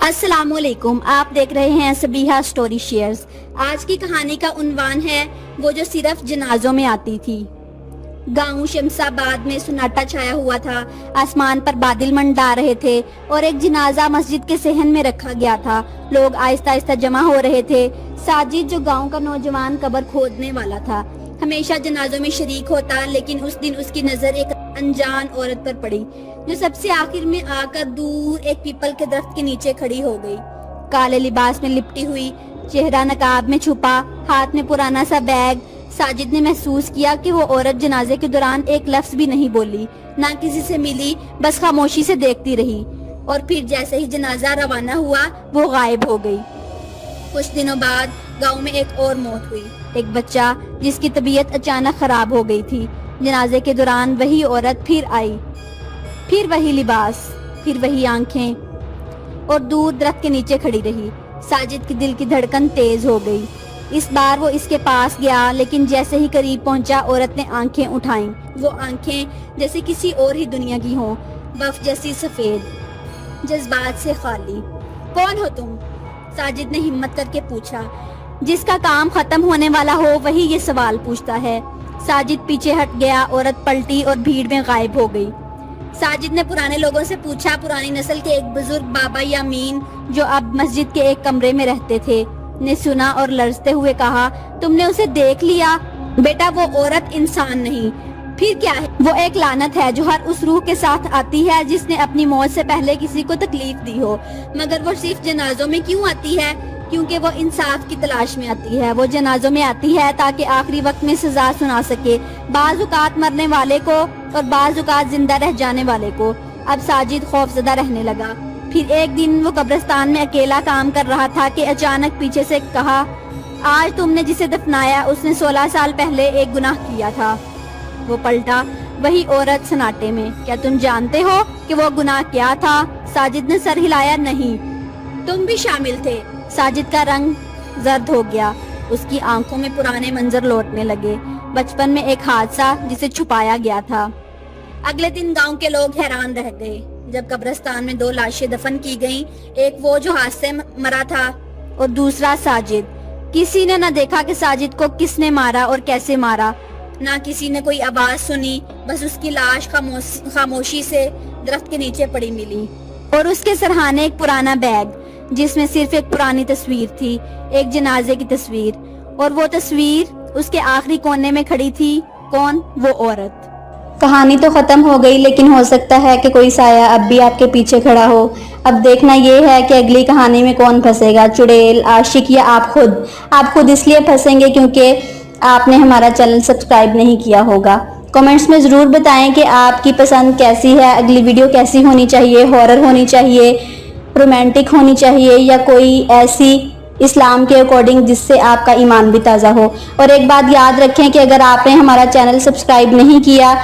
السلام علیکم، آپ دیکھ رہے ہیں سبیحہ سٹوری شیئرز۔ آج کی کہانی کا عنوان ہے وہ جو صرف جنازوں میں آتی تھی۔ گاؤں شمس آباد میں سناٹا چھایا ہوا تھا، آسمان پر بادل منڈلا رہے تھے اور ایک جنازہ مسجد کے صحن میں رکھا گیا تھا۔ لوگ آہستہ آہستہ جمع ہو رہے تھے۔ ساجد جو گاؤں کا نوجوان قبر کھودنے والا تھا، ہمیشہ جنازوں میں شریک ہوتا، لیکن اس دن اس کی نظر ایک انجان عورت پر پڑی جو سب سے آخر میں آ کر دور ایک پیپل کے درخت کے نیچے کھڑی ہو گئی۔ کالے لباس میں لپٹی ہوئی، چہرہ نقاب میں چھپا، ہاتھ میں پرانا سا بیگ۔ ساجد نے محسوس کیا کہ وہ عورت جنازے کے دوران ایک لفظ بھی نہیں بولی، نہ کسی سے ملی، بس خاموشی سے دیکھتی رہی، اور پھر جیسے ہی جنازہ روانہ ہوا وہ غائب ہو گئی۔ کچھ دنوں بعد گاؤں میں ایک اور موت ہوئی، ایک بچہ جس کی طبیعت اچانک خراب ہو گئی تھی۔ جنازے کے دوران وہی عورت پھر آئی، پھر وہی لباس، پھر وہی آنکھیں، اور دور درخت کے نیچے کھڑی رہی۔ ساجد کی دل کی دھڑکن تیز ہو گئی۔ اس بار وہ اس کے پاس گیا، لیکن جیسے ہی قریب پہنچا عورت نے آنکھیں اٹھائیں۔ وہ آنکھیں جیسے کسی اور ہی دنیا کی ہوں، برف جیسی سفید، جذبات سے خالی۔ کون ہو تم؟ ساجد نے ہمت کر کے پوچھا۔ جس کا کام ختم ہونے والا ہو وہی یہ سوال پوچھتا ہے۔ ساجد پیچھے ہٹ گیا، عورت پلٹی اور بھیڑ میں غائب ہو گئی۔ ساجد نے پرانے لوگوں سے پوچھا۔ پرانی نسل کے ایک بزرگ بابا یامین جو اب مسجد کے ایک کمرے میں رہتے تھے نے سنا اور لرزتے ہوئے کہا، تم نے اسے دیکھ لیا؟ بیٹا، وہ عورت انسان نہیں، پھر کیا ہے؟ وہ ایک لعنت ہے جو ہر اس روح کے ساتھ آتی ہے جس نے اپنی موت سے پہلے کسی کو تکلیف دی ہو۔ مگر وہ صرف جنازوں میں کیوں آتی ہے؟ کیونکہ وہ انصاف کی تلاش میں آتی ہے۔ وہ جنازوں میں آتی ہے تاکہ آخری وقت میں سزا سنا سکے، بعض اوقات مرنے والے کو اور بعض اوقات زندہ رہ جانے والے کو۔ اب ساجد خوفزدہ رہنے لگا۔ پھر ایک دن وہ قبرستان میں اکیلا کام کر رہا تھا کہ اچانک پیچھے سے کہا، آج تم نے جسے دفنایا اس نے 16 سال پہلے ایک گناہ کیا تھا۔ وہ پلٹا، وہی عورت سناٹے میں۔ کیا تم جانتے ہو کہ وہ گناہ کیا تھا؟ ساجد نے سر ہلایا۔ نہیں۔ تم بھی شامل تھے؟ ساجد کا رنگ زرد ہو گیا، اس کی آنکھوں میں پرانے منظر لوٹنے لگے، بچپن میں ایک حادثہ جسے چھپایا گیا تھا۔ اگلے دن گاؤں کے لوگ حیران رہ گئے جب قبرستان میں 2 لاشیں دفن کی گئیں، ایک وہ جو حادثے میں مرا تھا اور دوسرا ساجد۔ کسی نے نہ دیکھا کہ ساجد کو کس نے مارا اور کیسے مارا، نہ کسی نے کوئی آواز سنی، بس اس کی لاش خاموشی سے درخت کے نیچے پڑی ملی، اور اس کے سرہانے ایک پرانا بیگ جس میں صرف ایک پرانی تصویر تھی، ایک جنازے کی تصویر، اور وہ تصویر اس کے آخری کونے میں کھڑی تھی۔ کون؟ وہ عورت۔ کہانی تو ختم ہو گئی، لیکن ہو سکتا ہے کہ کوئی سایہ اب بھی آپ کے پیچھے کھڑا ہو۔ اب دیکھنا یہ ہے کہ اگلی کہانی میں کون پھنسے گا، چڑیل، عاشق یا آپ خود۔ آپ خود اس لیے پھنسیں گے کیونکہ آپ نے ہمارا چینل سبسکرائب نہیں کیا ہوگا۔ کمنٹس میں ضرور بتائیں کہ آپ کی پسند کیسی ہے، اگلی ویڈیو کیسی ہونی چاہیے، ہارر ہونی چاہیے، رومانٹک ہونی چاہیے، یا کوئی ایسی اسلام کے اکارڈنگ جس سے آپ کا ایمان بھی تازہ ہو۔ اور ایک بات یاد رکھیں کہ اگر آپ نے ہمارا چینل سبسکرائب نہیں کیا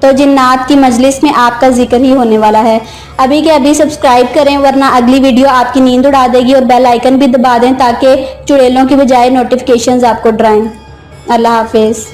تو جنات کی مجلس میں آپ کا ذکر ہی ہونے والا ہے۔ ابھی کے ابھی سبسکرائب کریں، ورنہ اگلی ویڈیو آپ کی نیند اڑا دے گی، اور بیل آئیکن بھی دبا دیں تاکہ چڑیلوں کی بجائے نوٹیفیکیشنز آپ کو ڈرائیں۔ اللہ حافظ۔